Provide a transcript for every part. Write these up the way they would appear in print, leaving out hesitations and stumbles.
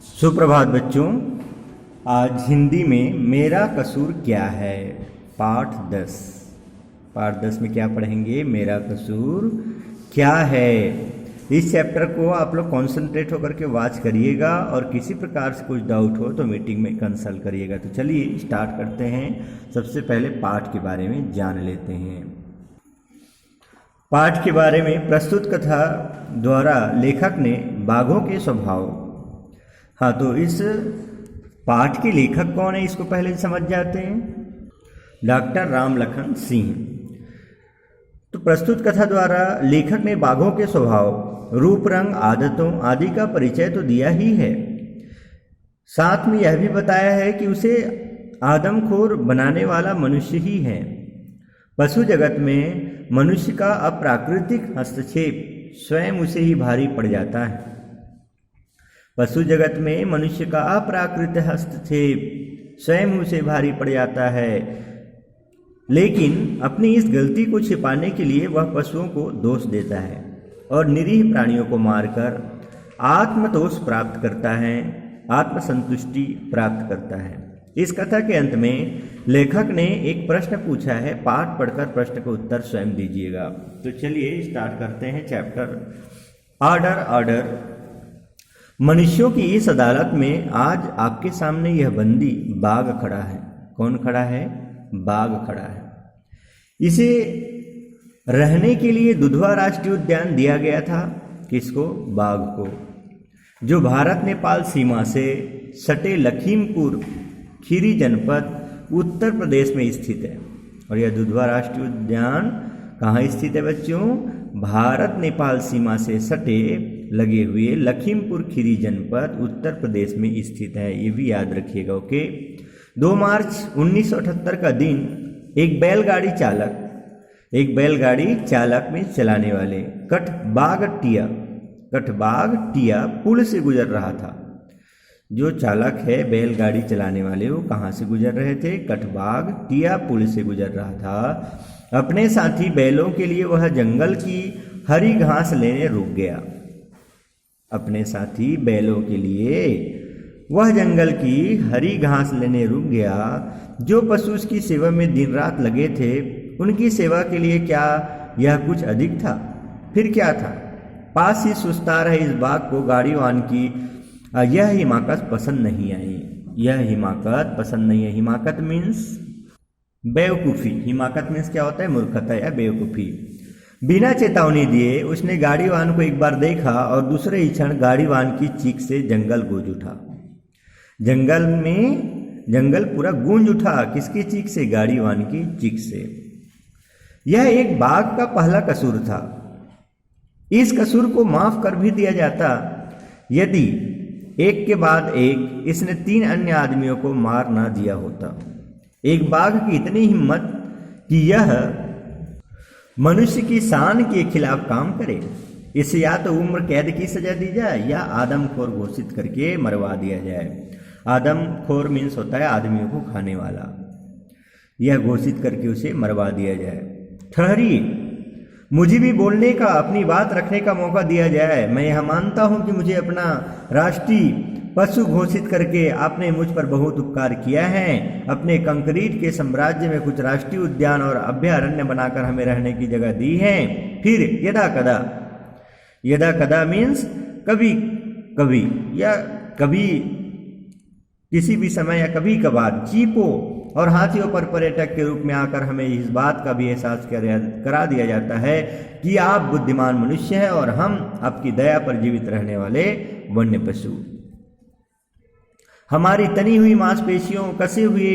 सुप्रभात बच्चों। आज हिंदी में मेरा कसूर क्या है पाठ 10 में क्या पढ़ेंगे? मेरा कसूर क्या है। इस चैप्टर को आप लोग कॉन्सेंट्रेट होकर के वॉच करिएगा और किसी प्रकार से कुछ डाउट हो तो मीटिंग में कंसल्ट करिएगा। तो चलिए स्टार्ट करते हैं। सबसे पहले पाठ के बारे में जान लेते हैं। पाठ के बारे में प्रस्तुत कथा द्वारा लेखक ने बाघों के स्वभाव। हाँ, तो इस पाठ के लेखक कौन है इसको पहले समझ जाते हैं। डॉक्टर राम लखन सिंह। तो प्रस्तुत कथा द्वारा लेखक ने बाघों के स्वभाव, रूप, रंग, आदतों आदि का परिचय तो दिया ही है, साथ में यह भी बताया है कि उसे आदमखोर बनाने वाला मनुष्य ही है। पशु जगत में मनुष्य का अप्राकृतिक हस्तक्षेप स्वयं उसे ही भारी पड़ जाता है। पशु जगत में मनुष्य का अप्राकृत हस्तक्षेप स्वयं उसे भारी पड़ जाता है, लेकिन अपनी इस गलती को छिपाने के लिए वह पशुओं को दोष देता है और निरीह प्राणियों को मारकर आत्मतोष प्राप्त करता है, आत्मसंतुष्टि प्राप्त करता है। इस कथा के अंत में लेखक ने एक प्रश्न पूछा है। पाठ पढ़कर प्रश्न का उत्तर स्वयं दीजिएगा। तो चलिए स्टार्ट करते हैं चैप्टर। ऑर्डर। मनुष्यों की इस अदालत में आज आपके सामने यह बंदी बाघ खड़ा है। कौन खड़ा है? बाघ खड़ा है। इसे रहने के लिए दुधवा राष्ट्रीय उद्यान दिया गया था। किसको? बाघ को, जो भारत नेपाल सीमा से सटे लखीमपुर खीरी जनपद उत्तर प्रदेश में स्थित है। और यह दुधवा राष्ट्रीय उद्यान कहाँ स्थित है बच्चों? भारत नेपाल सीमा से सटे लगे हुए लखीमपुर खीरी जनपद उत्तर प्रदेश में स्थित है। ये भी याद रखिएगा। ओके। 2 मार्च 1978 का दिन एक बैलगाड़ी चालक में चलाने वाले कटबाग टिया पुल से गुजर रहा था। जो चालक है बैलगाड़ी चलाने वाले, वो कहाँ से गुजर रहे थे? कटबाग टिया पुल से गुजर रहा था। अपने साथी बैलों के लिए वह जंगल की हरी घास लेने रुक गया। अपने साथी बैलों के लिए वह जंगल की हरी घास लेने रुक गया। जो पशु उसकी सेवा में दिन रात लगे थे, उनकी सेवा के लिए क्या यह कुछ अधिक था? फिर क्या था? पास ही सुस्ता रहे इस बाघ को गाड़ीवान की यह हिमाकत पसंद नहीं आई। हिमाकत मीन्स बेवकूफ़ी। हिमाकत मीन्स क्या होता है? मूर्खता या बेवकूफ़ी। बिना चेतावनी दिए उसने गाड़ीवान को एक बार देखा और दूसरे ही क्षण गाड़ीवान की चीख से जंगल गूंज उठा। जंगल पूरा गूंज उठा। किसकी चीख से? गाड़ीवान की चीख से। यह एक बाघ का पहला कसूर था। इस कसूर को माफ कर भी दिया जाता यदि एक के बाद एक इसने 3 अन्य आदमियों को मार ना दिया होता। एक बाघ की इतनी हिम्मत कि यह मनुष्य की शान के खिलाफ काम करे। इसे या तो उम्र कैद की सजा दी जाए या आदमखोर घोषित करके मरवा दिया जाए। आदमखोर मीन्स होता है आदमियों को खाने वाला। यह घोषित करके उसे मरवा दिया जाए। ठहरिए, मुझे भी बोलने का, अपनी बात रखने का मौका दिया जाए। मैं यह मानता हूं कि मुझे अपना राष्ट्रीय पशु घोषित करके आपने मुझ पर बहुत उपकार किया है। अपने कंक्रीट के साम्राज्य में कुछ राष्ट्रीय उद्यान और अभयारण्य बनाकर हमें रहने की जगह दी है। फिर यदा कदा मीन्स कभी कभी या कभी किसी भी समय या कभी कभार जीपों और हाथियों पर पर्यटक के रूप में आकर हमें इस बात का भी एहसास करा दिया जाता है कि आप बुद्धिमान मनुष्य हैं और हम आपकी दया पर जीवित रहने वाले वन्य पशु। हमारी तनी हुई मांसपेशियों, कसे हुए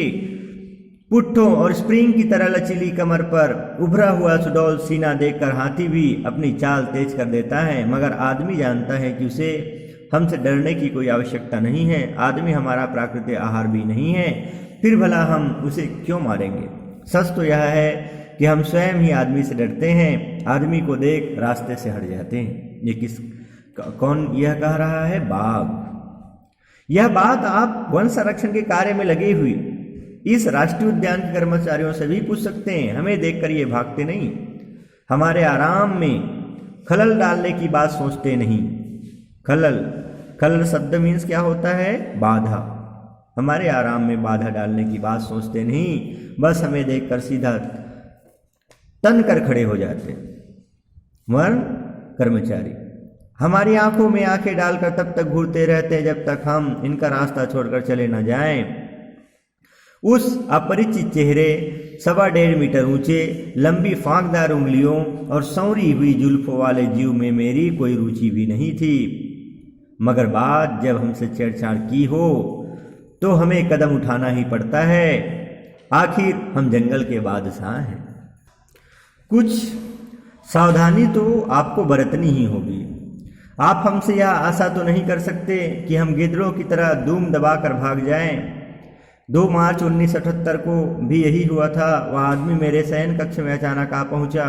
पुट्ठों और स्प्रिंग की तरह लचीली कमर पर उभरा हुआ सुडौल सीना देखकर हाथी भी अपनी चाल तेज कर देता है, मगर आदमी जानता है कि उसे हमसे डरने की कोई आवश्यकता नहीं है। आदमी हमारा प्राकृतिक आहार भी नहीं है, फिर भला हम उसे क्यों मारेंगे? सच तो यह है कि हम स्वयं ही आदमी से डरते हैं, आदमी को देख रास्ते से हट जाते हैं। ये कौन यह कह रहा है? बाघ। यह बात आप वन संरक्षण के कार्य में लगी हुई इस राष्ट्रीय उद्यान के कर्मचारियों से भी पूछ सकते हैं। हमें देखकर ये भागते नहीं, हमारे आराम में खलल डालने की बात सोचते नहीं। खलल शब्द मीन्स क्या होता है? बाधा। हमारे आराम में बाधा डालने की बात सोचते नहीं, बस हमें देखकर सीधा तन कर खड़े हो जाते। वर्ण कर्मचारी हमारी आंखों में आंखें डालकर तब तक घूरते रहते हैं जब तक हम इनका रास्ता छोड़कर चले न जाएं। उस अपरिचित चेहरे, 1.25 मीटर ऊंचे, लंबी फांकदार उंगलियों और संवरी हुई जुल्फों वाले जीव में मेरी कोई रुचि भी नहीं थी। मगर बात जब हमसे छेड़छाड़ की हो तो हमें कदम उठाना ही पड़ता है। आखिर हम जंगल के बादशाह हैं। कुछ सावधानी तो आपको बरतनी ही होगी। आप हमसे यह आशा तो नहीं कर सकते कि हम गिद्धों की तरह दूम दबाकर भाग जाएं। 2 मार्च 1978 को भी यही हुआ था। वह आदमी मेरे शयन कक्ष में अचानक आ पहुंचा।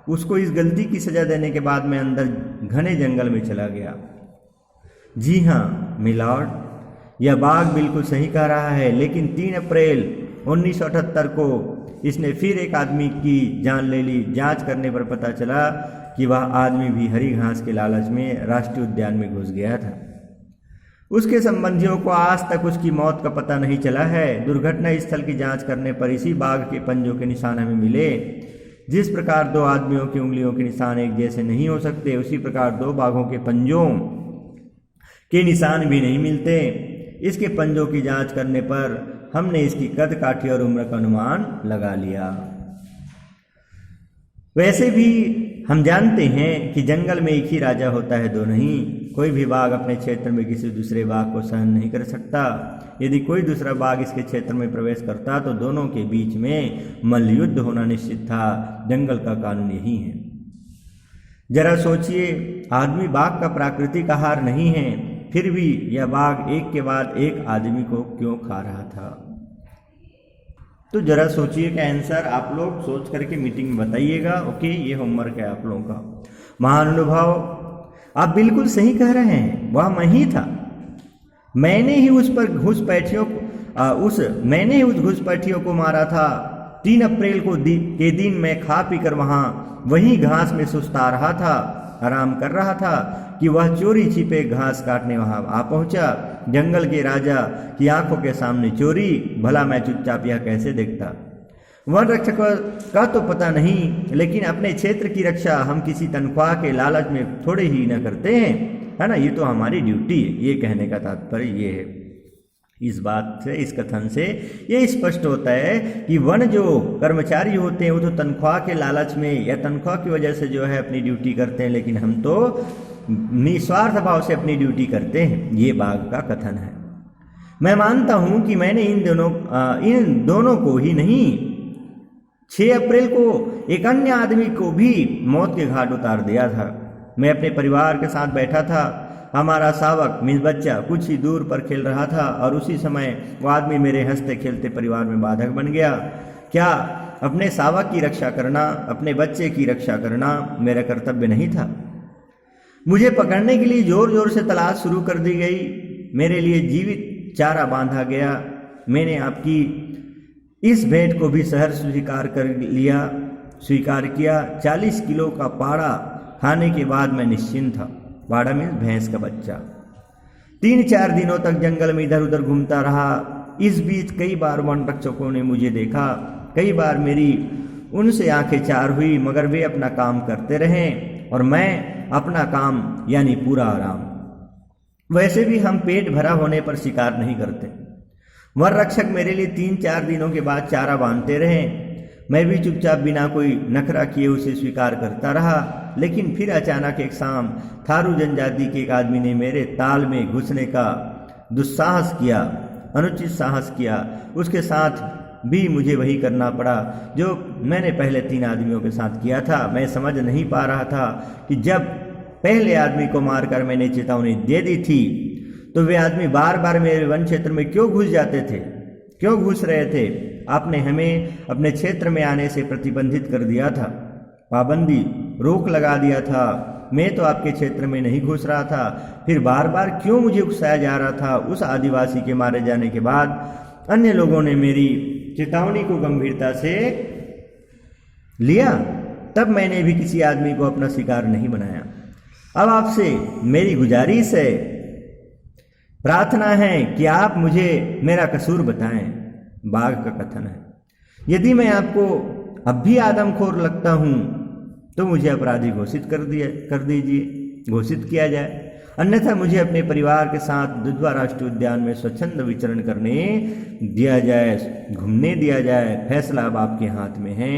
उसको इस गलती की सजा देने के बाद मैं अंदर घने जंगल में चला गया। जी हाँ मिलॉर्ड, यह बाघ बिल्कुल सही कह रहा है। लेकिन 3 अप्रैल 1978 को इसने फिर एक आदमी की जान ले ली। जांच करने पर पता चला कि वह आदमी भी हरी घास के लालच में राष्ट्रीय उद्यान में घुस गया था। उसके संबंधियों को आज तक उसकी मौत का पता नहीं चला है। दुर्घटना स्थल की जांच करने पर इसी बाघ के पंजों के निशान हमें मिले। जिस प्रकार 2 आदमियों की उंगलियों के निशान एक जैसे नहीं हो सकते, उसी प्रकार 2 बाघों के पंजों के निशान भी नहीं मिलते। इसके पंजों की जांच करने पर हमने इसकी कद काठी और उम्र का अनुमान लगा लिया। वैसे भी हम जानते हैं कि जंगल में एक ही राजा होता है, 2 नहीं। कोई भी बाघ अपने क्षेत्र में किसी दूसरे बाघ को सहन नहीं कर सकता। यदि कोई दूसरा बाघ इसके क्षेत्र में प्रवेश करता तो दोनों के बीच में मल्लयुद्ध होना निश्चित था। जंगल का कानून यही है। जरा सोचिए, आदमी बाघ का प्राकृतिक आहार नहीं है, फिर भी यह बाघ एक के बाद एक आदमी को क्यों खा रहा था? तो जरा सोचिए का आंसर आप लोग सोच करके मीटिंग में बताइएगा। ओके, ये होमवर्क है आप लोगों का। महानुभाव, आप बिल्कुल सही कह रहे हैं। वह मैं ही था। मैंने ही उस घुसपैठियों को मारा था। 3 अप्रैल के दिन मैं खा पीकर वहां वही घास में सुस्ता रहा था, आराम कर रहा था कि वह चोरी छिपे घास काटने वहां आ पहुंचा। जंगल के राजा की आंखों के सामने चोरी। भला मैं चुपचाप यह कैसे देखता? वन रक्षक का तो पता नहीं, लेकिन अपने क्षेत्र की रक्षा हम किसी तनख्वाह के लालच में थोड़े ही न करते हैं, है ना। ये तो हमारी ड्यूटी है। ये कहने का तात्पर्य ये है। इस बात से, इस कथन से ये स्पष्ट होता है कि वन जो कर्मचारी होते हैं वो तो तनख्वाह के लालच में या तनख्वाह की वजह से जो है अपनी ड्यूटी करते हैं, लेकिन हम तो निस्वार्थ भाव से अपनी ड्यूटी करते हैं। ये बाघ का कथन है। मैं मानता हूं कि मैंने इन दोनों को ही नहीं, 6 अप्रैल को एक अन्य आदमी को भी मौत के घाट उतार दिया था। मैं अपने परिवार के साथ बैठा था। हमारा शावक मीन्स बच्चा कुछ ही दूर पर खेल रहा था और उसी समय वो आदमी मेरे हंसते खेलते परिवार में बाधक बन गया। क्या अपने शावक की रक्षा करना, अपने बच्चे की रक्षा करना मेरा कर्तव्य नहीं था? मुझे पकड़ने के लिए जोर जोर से तलाश शुरू कर दी गई। मेरे लिए जीवित चारा बांधा गया। मैंने आपकी इस भेंट को भी सहर्ष स्वीकार किया। 40 किलो का पाड़ा खाने के बाद मैं निश्चिंत था। पाड़ा मीन्स भैंस का बच्चा। 3-4 दिनों तक जंगल में इधर उधर घूमता रहा। इस बीच कई बार वन रक्षकों ने मुझे देखा। कई बार मेरी उनसे आंखें चार हुई, मगर वे अपना काम करते रहे और मैं अपना काम यानी पूरा आराम। वैसे भी हम पेट भरा होने पर शिकार नहीं करते। वन रक्षक मेरे लिए 3-4 दिनों के बाद चारा बांधते रहे। मैं भी चुपचाप बिना कोई नखरा किए उसे स्वीकार करता रहा। लेकिन फिर अचानक एक शाम थारू जनजाति के एक आदमी ने मेरे ताल में घुसने का दुस्साहस किया, अनुचित साहस किया। उसके साथ भी मुझे वही करना पड़ा जो मैंने पहले 3 आदमियों के साथ किया था। मैं समझ नहीं पा रहा था कि जब पहले आदमी को मारकर मैंने चेतावनी दे दी थी तो वे आदमी बार बार मेरे वन क्षेत्र में क्यों घुस जाते थे, क्यों घुस रहे थे? आपने हमें अपने क्षेत्र में आने से प्रतिबंधित कर दिया था, पाबंदी, रोक लगा दिया था। मैं तो आपके क्षेत्र में नहीं घुस रहा था, फिर बार बार क्यों मुझे उकसाया जा रहा था? उस आदिवासी के मारे जाने के बाद अन्य लोगों ने मेरी चेतावनी को गंभीरता से लिया, तब मैंने भी किसी आदमी को अपना शिकार नहीं बनाया। अब आपसे मेरी गुजारिश है प्रार्थना है कि आप मुझे मेरा कसूर बताएं। बाघ का कथन है, यदि मैं आपको अब भी आदमखोर लगता हूं तो मुझे अपराधी घोषित कर दीजिए, घोषित किया जाए, अन्यथा मुझे अपने परिवार के साथ दुधवा राष्ट्रीय उद्यान में स्वच्छंद विचरण करने दिया जाए, घूमने दिया जाए। फैसला अब आपके हाथ में है।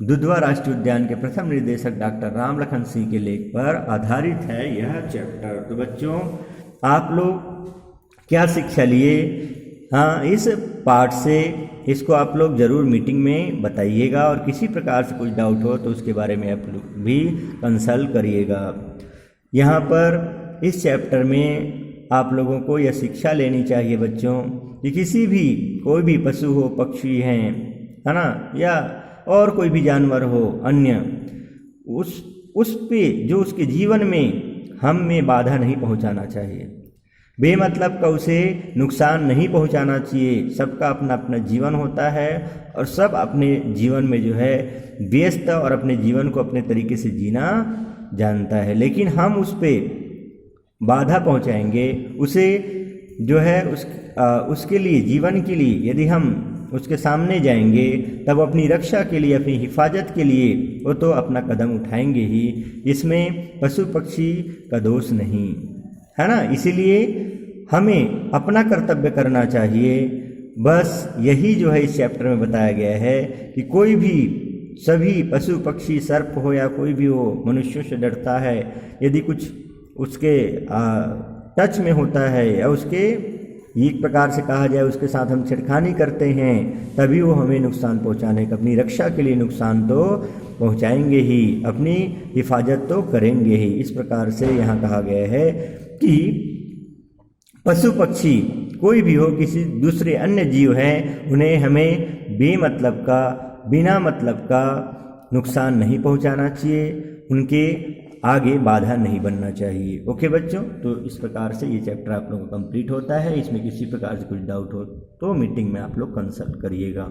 दुधवा राष्ट्रीय उद्यान के प्रथम निर्देशक डॉक्टर रामलखन सिंह के लेख पर आधारित है यह चैप्टर। तो बच्चों, आप लोग क्या शिक्षा लिए? हाँ, इस पाठ से इसको आप लोग ज़रूर मीटिंग में बताइएगा, और किसी प्रकार से कुछ डाउट हो तो उसके बारे में आप लोग भी कंसल्ट करिएगा। यहाँ पर इस चैप्टर में आप लोगों को यह शिक्षा लेनी चाहिए बच्चों कि किसी भी कोई भी पशु हो, पक्षी हैं, है ना, या और कोई भी जानवर हो अन्य, उस पे जो उसके जीवन में हम में बाधा नहीं पहुंचाना चाहिए, बेमतलब का उसे नुकसान नहीं पहुंचाना चाहिए। सबका अपना अपना जीवन होता है और सब अपने जीवन में जो है व्यस्त और अपने जीवन को अपने तरीके से जीना जानता है, लेकिन हम उस पे बाधा पहुंचाएंगे, उसे जो है उसके लिए, जीवन के लिए यदि हम उसके सामने जाएंगे तब अपनी रक्षा के लिए, अपनी हिफाजत के लिए वो तो अपना कदम उठाएंगे ही। इसमें पशु पक्षी का दोष नहीं है ना, इसीलिए हमें अपना कर्तव्य करना चाहिए। बस यही जो है इस चैप्टर में बताया गया है कि कोई भी, सभी पशु पक्षी, सर्प हो या कोई भी हो, मनुष्यों से डरता है। यदि कुछ उसके टच में होता है या उसके एक प्रकार से कहा जाए उसके साथ हम छेड़खानी करते हैं, तभी वो हमें नुकसान पहुंचाने का, अपनी रक्षा के लिए नुकसान तो पहुंचाएंगे ही, अपनी हिफाजत तो करेंगे ही। इस प्रकार से यहाँ कहा गया है कि पशु पक्षी कोई भी हो, किसी दूसरे अन्य जीव हैं, उन्हें हमें बेमतलब का, बिना मतलब का नुकसान नहीं पहुंचाना चाहिए, उनके आगे बाधा नहीं बनना चाहिए। ओके बच्चों, तो इस प्रकार से ये चैप्टर आप लोगों का कंप्लीट होता है। इसमें किसी प्रकार से कुछ डाउट हो तो मीटिंग में आप लोग कंसल्ट करिएगा।